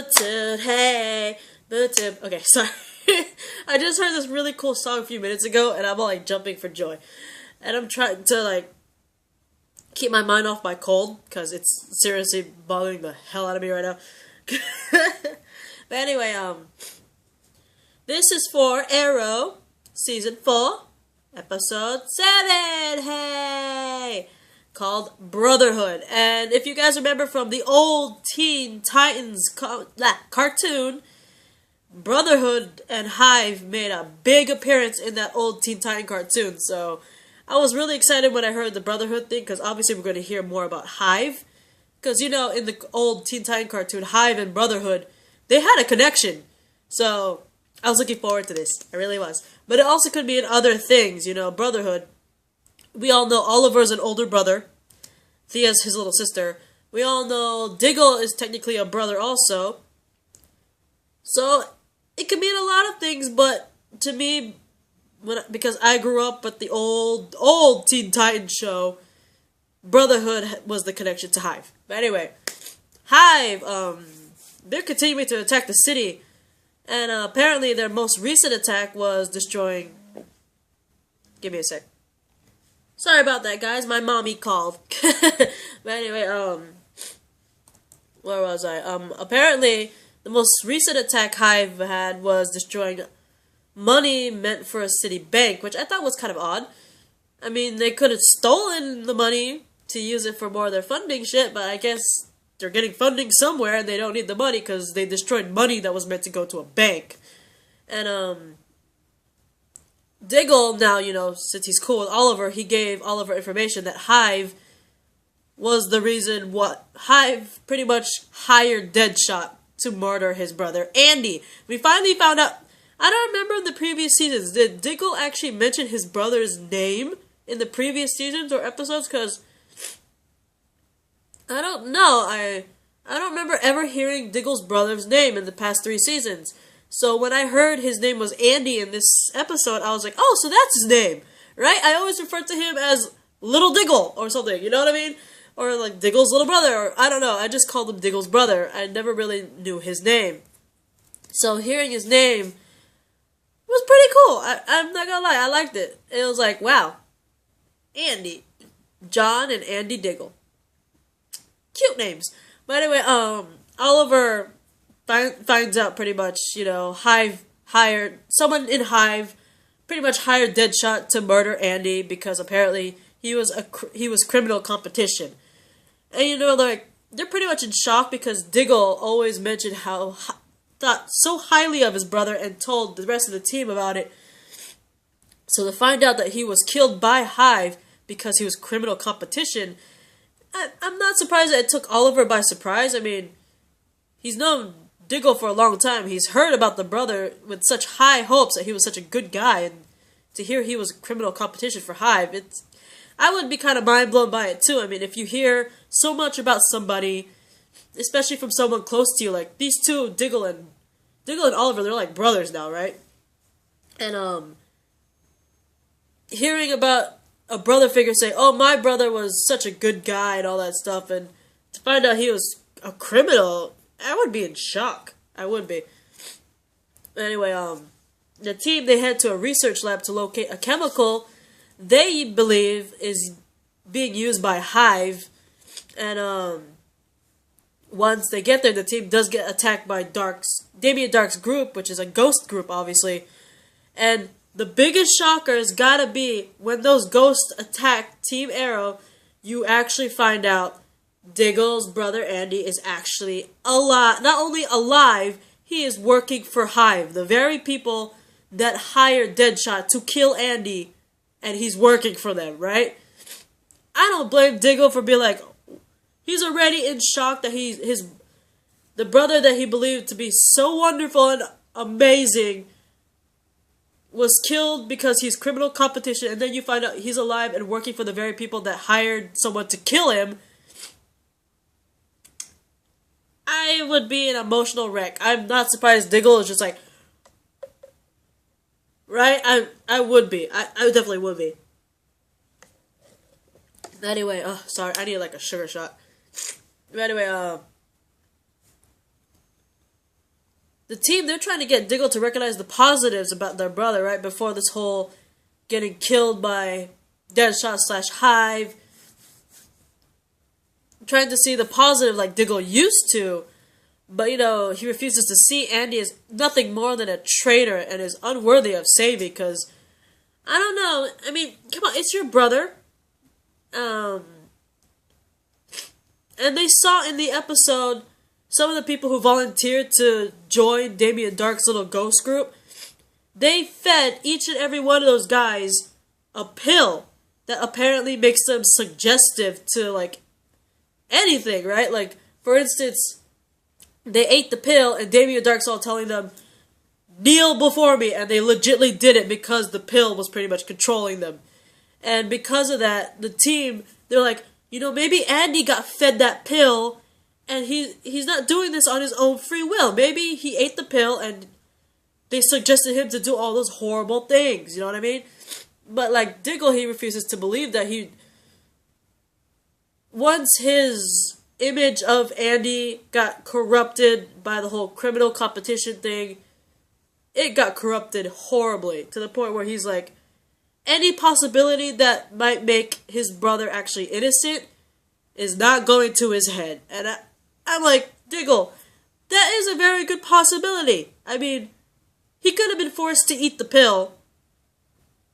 Brotherhood, hey, Brotherhood. Okay, sorry. I just heard this really cool song a few minutes ago, and I'm all like jumping for joy. And I'm trying to like keep my mind off my cold because it's seriously bothering the hell out of me right now. But anyway, this is for Arrow season 4, episode 7. Hey, called Brotherhood. And if you guys remember from the old Teen Titans cartoon, Brotherhood and Hive made a big appearance in that old Teen Titan cartoon. So I was really excited when I heard the Brotherhood thing, because obviously we're going to hear more about Hive. Because, you know, in the old Teen Titan cartoon, Hive and Brotherhood, they had a connection. So I was looking forward to this. I really was. But it also could be in other things, you know, Brotherhood. We all know Oliver's an older brother. Thea's his little sister. We all know Diggle is technically a brother also. So it could mean a lot of things, but to me, because I grew up with the old Teen Titans show, Brotherhood was the connection to Hive. But anyway, Hive, they're continuing to attack the city, and apparently their most recent attack was destroying... Give me a sec. Sorry about that, guys. My mommy called. But anyway, where was I? Apparently, the most recent attack Hive had was destroying money meant for a city bank, which I thought was kind of odd. I mean, they could have stolen the money to use it for more of their funding shit, but I guess they're getting funding somewhere and they don't need the money because they destroyed money that was meant to go to a bank. And, Diggle, now, you know, since he's cool with Oliver, he gave Oliver information that Hive was the reason Hive pretty much hired Deadshot to murder his brother, Andy. We finally found out. I don't remember in the previous seasons, did Diggle actually mention his brother's name in the previous seasons or episodes? Because I don't know. I don't remember ever hearing Diggle's brother's name in the past 3 seasons. So when I heard his name was Andy in this episode, I was like, oh, so that's his name, right? I always referred to him as Little Diggle or something, you know what I mean? Or like Diggle's little brother, or I don't know, I just called him Diggle's brother. I never really knew his name. So hearing his name was pretty cool. I'm not gonna lie, I liked it. It was like, wow, Andy, John and Andy Diggle. Cute names. But anyway, Oliver finds out pretty much, you know, someone in Hive pretty much hired Deadshot to murder Andy because apparently he was criminal competition. And you know, like, they're pretty much in shock because Diggle always mentioned how thought so highly of his brother and told the rest of the team about it. So to find out that he was killed by Hive because he was criminal competition, I'm not surprised that it took Oliver by surprise. I mean, he's known Diggle for a long time. He's heard about the brother with such high hopes that he was such a good guy, and to hear he was criminal competition for Hive, I would be kind of mind blown by it too. I mean, if you hear so much about somebody, especially from someone close to you, like these two, Diggle and Oliver, they're like brothers now, right? And hearing about a brother figure say, "Oh, my brother was such a good guy" and all that stuff, and to find out he was a criminal, I would be in shock. I would be. Anyway, the team, they head to a research lab to locate a chemical they believe is being used by Hive. And, once they get there, the team does get attacked by Damien Dark's group, which is a ghost group, obviously. And the biggest shocker has gotta be when those ghosts attack Team Arrow, you actually find out Diggle's brother Andy is actually alive. Not only alive, he is working for Hive, the very people that hired Deadshot to kill Andy, and he's working for them, right? I don't blame Diggle for being like, he's already in shock that the brother that he believed to be so wonderful and amazing was killed because he's criminal competition, and then you find out he's alive and working for the very people that hired someone to kill him. I would be an emotional wreck. I'm not surprised Diggle is just like, right? I would be. I definitely would be. Anyway, sorry, I need like a sugar shot. Anyway, the team, they're trying to get Diggle to recognize the positives about their brother, right? Before this whole getting killed by Deadshot / Hive. Trying to see the positive like Diggle used to. But, you know, he refuses to see Andy as nothing more than a traitor and is unworthy of saving because, I don't know, I mean, come on, it's your brother. And they saw in the episode some of the people who volunteered to join Damien Dark's little ghost group. They fed each and every one of those guys a pill that apparently makes them suggestive to, like, anything, right? Like, for instance, they ate the pill and Damien Dark's all telling them, kneel before me, and they legitly did it because the pill was pretty much controlling them. And because of that, the team, they're like, you know, maybe Andy got fed that pill and he's not doing this on his own free will. Maybe he ate the pill and they suggested him to do all those horrible things, you know what I mean? But like Diggle, he refuses to believe that once his image of Andy got corrupted by the whole criminal competition thing, it got corrupted horribly to the point where he's like, any possibility that might make his brother actually innocent is not going to his head. And I'm like, Diggle, that is a very good possibility. I mean, he could have been forced to eat the pill.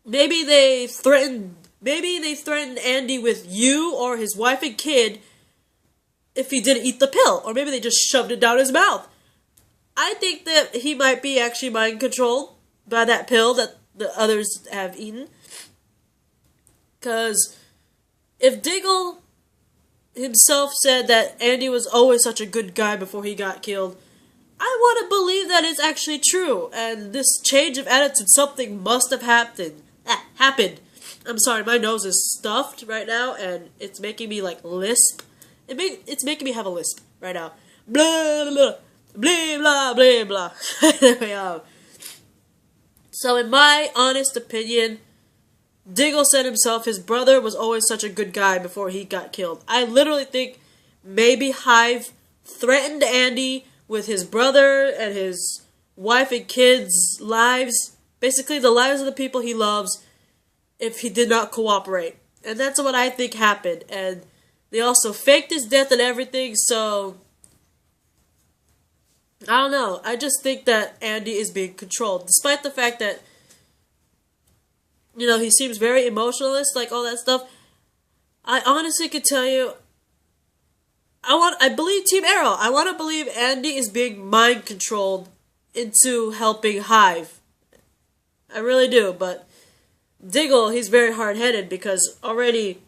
Maybe they threatened Andy with you or his wife and kid if he didn't eat the pill. Or maybe they just shoved it down his mouth. I think that he might be actually mind controlled by that pill that the others have eaten. Because if Diggle himself said that Andy was always such a good guy before he got killed, I want to believe that it's actually true. And this change of attitude, something must have happened. I'm sorry, my nose is stuffed right now, and it's making me, like, lisp. It's making me have a lisp right now. Blah, blah, blah, blah, blah, blah. Anyway, so in my honest opinion, Diggle said himself his brother was always such a good guy before he got killed. I literally think maybe Hive threatened Andy with his brother and his wife and kids' lives. Basically, the lives of the people he loves if he did not cooperate. And that's what I think happened. And they also faked his death and everything, so I don't know. I just think that Andy is being controlled. Despite the fact that, you know, he seems very emotionalist, like all that stuff. I honestly could tell you, I believe Team Arrow. I want to believe Andy is being mind controlled into helping Hive. I really do, but Diggle, he's very hard-headed because already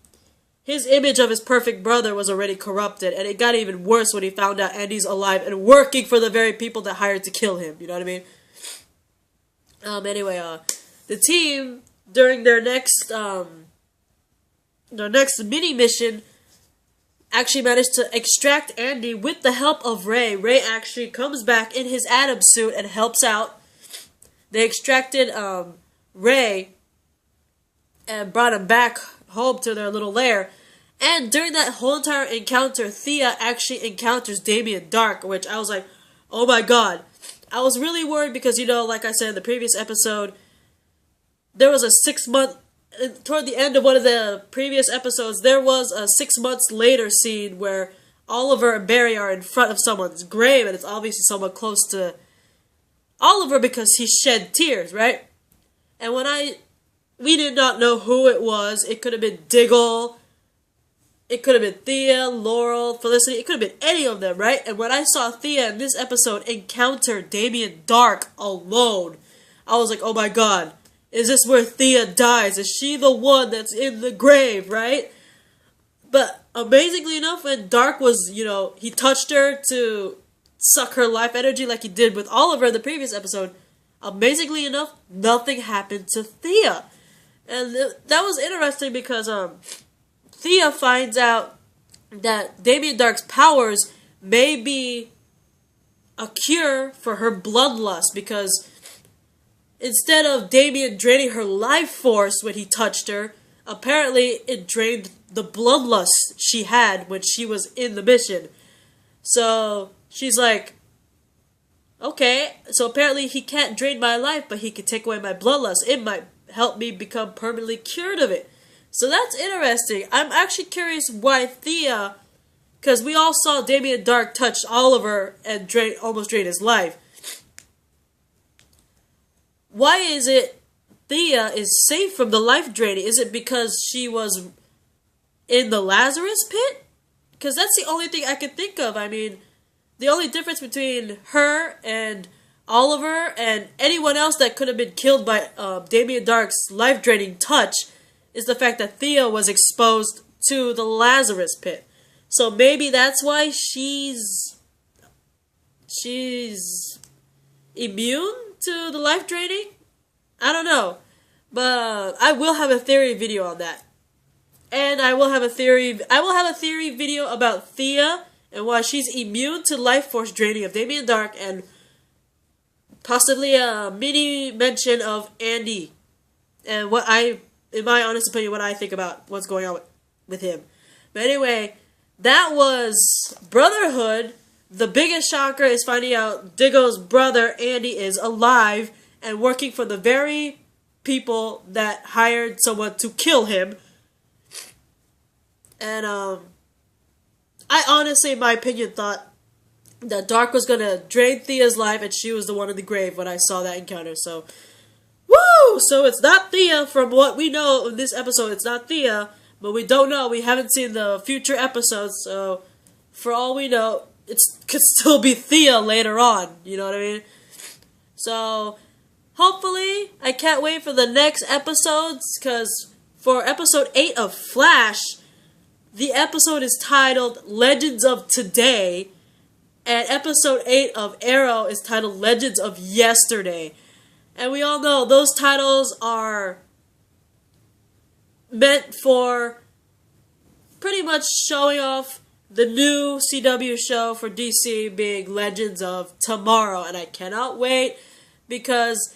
his image of his perfect brother was already corrupted, and it got even worse when he found out Andy's alive and working for the very people that hired to kill him, you know what I mean? Anyway, the team, during their next mini-mission, actually managed to extract Andy with the help of Ray. Ray actually comes back in his Atom suit and helps out. They extracted Ray and brought him back home to their little lair. And during that whole entire encounter, Thea actually encounters Damien Dark, which I was like, oh my god. I was really worried because, you know, like I said in the previous episode, there was a 6-month, toward the end of one of the previous episodes, there was a 6 months later scene where Oliver and Barry are in front of someone's grave, and it's obviously someone close to Oliver because he shed tears, right? And we did not know who it was. It could have been Diggle, it could have been Thea, Laurel, Felicity, it could have been any of them, right? And when I saw Thea in this episode encounter Damien Dark alone, I was like, oh my god. Is this where Thea dies? Is she the one that's in the grave, right? But amazingly enough, when Dark was, you know, he touched her to suck her life energy like he did with Oliver in the previous episode, amazingly enough, nothing happened to Thea. And that was interesting because Thea finds out that Damien Dark's powers may be a cure for her bloodlust because instead of Damien draining her life force when he touched her, apparently it drained the bloodlust she had when she was in the mission. So she's like, Okay, so apparently he can't drain my life, but he can take away my bloodlust. It might help me become permanently cured of it. So that's interesting. I'm actually curious why Thea, because we all saw Damien Dark touch Oliver and almost drain his life. Why is it Thea is safe from the life draining? Is it because she was in the Lazarus pit? Because that's the only thing I can think of. I mean, the only difference between her and Oliver and anyone else that could have been killed by Damien Dark's life-draining touch is the fact that Thea was exposed to the Lazarus pit. So maybe that's why she's immune to the life-draining? I don't know. But I will have a theory video on that. And I will have a theory video about Thea and why she's immune to life force draining of Damien Dark, and possibly a mini mention of Andy and in my honest opinion, what I think about what's going on with him. But anyway, that was Brotherhood. The biggest shocker is finding out Diggo's brother Andy is alive and working for the very people that hired someone to kill him. And I honestly, in my opinion, thought that Dark was gonna drain Thea's life and she was the one in the grave when I saw that encounter. So, woo! So it's not Thea. From what we know in this episode, it's not Thea. But we don't know. We haven't seen the future episodes. So, for all we know, it could still be Thea later on. You know what I mean? So, hopefully, I can't wait for the next episodes. Because for episode 8 of Flash, the episode is titled Legends of Today. And episode 8 of Arrow is titled Legends of Yesterday. And we all know those titles are meant for pretty much showing off the new CW show for DC being Legends of Tomorrow. And I cannot wait because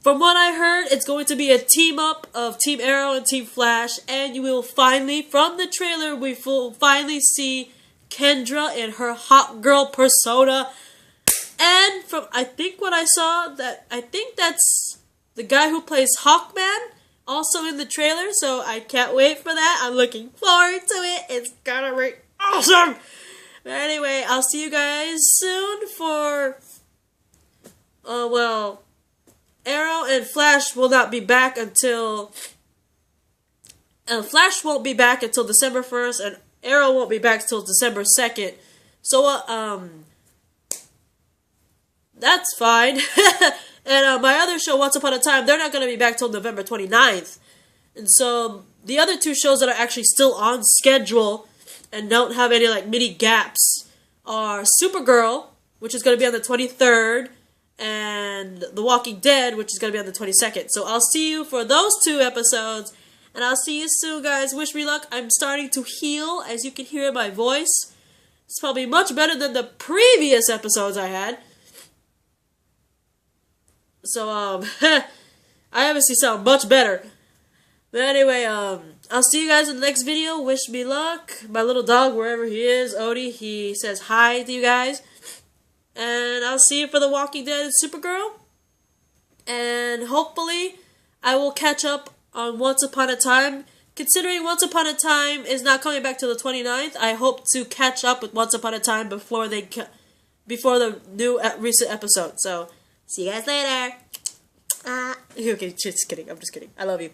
from what I heard, it's going to be a team-up of Team Arrow and Team Flash. And you will finally, from the trailer, we will finally see Kendra in her hot girl persona. And from, I think what I saw, I think that's the guy who plays Hawkman, also in the trailer. So I can't wait for that. I'm looking forward to it. It's gonna be awesome. But anyway, I'll see you guys soon for, well, Arrow and Flash will not be back until, Flash won't be back until December 1st, and Arrow won't be back until December 2nd. So, that's fine. And my other show, Once Upon a Time, they're not going to be back till November 29th. And so, the other two shows that are actually still on schedule and don't have any, like, mini gaps are Supergirl, which is going to be on the 23rd, and The Walking Dead, which is going to be on the 22nd. So, I'll see you for those two episodes, and I'll see you soon, guys. Wish me luck. I'm starting to heal, as you can hear in my voice. It's probably much better than the previous episodes I had. So, I obviously sound much better. But anyway, I'll see you guys in the next video. Wish me luck. My little dog, wherever he is, Odie, he says hi to you guys. And I'll see you for The Walking Dead and Supergirl. And hopefully, I will catch up on Once Upon a Time. Considering Once Upon a Time is not coming back till the 29th, I hope to catch up with Once Upon a Time before the new recent episode. So, see you guys later. Okay, just kidding. I'm just kidding. I love you.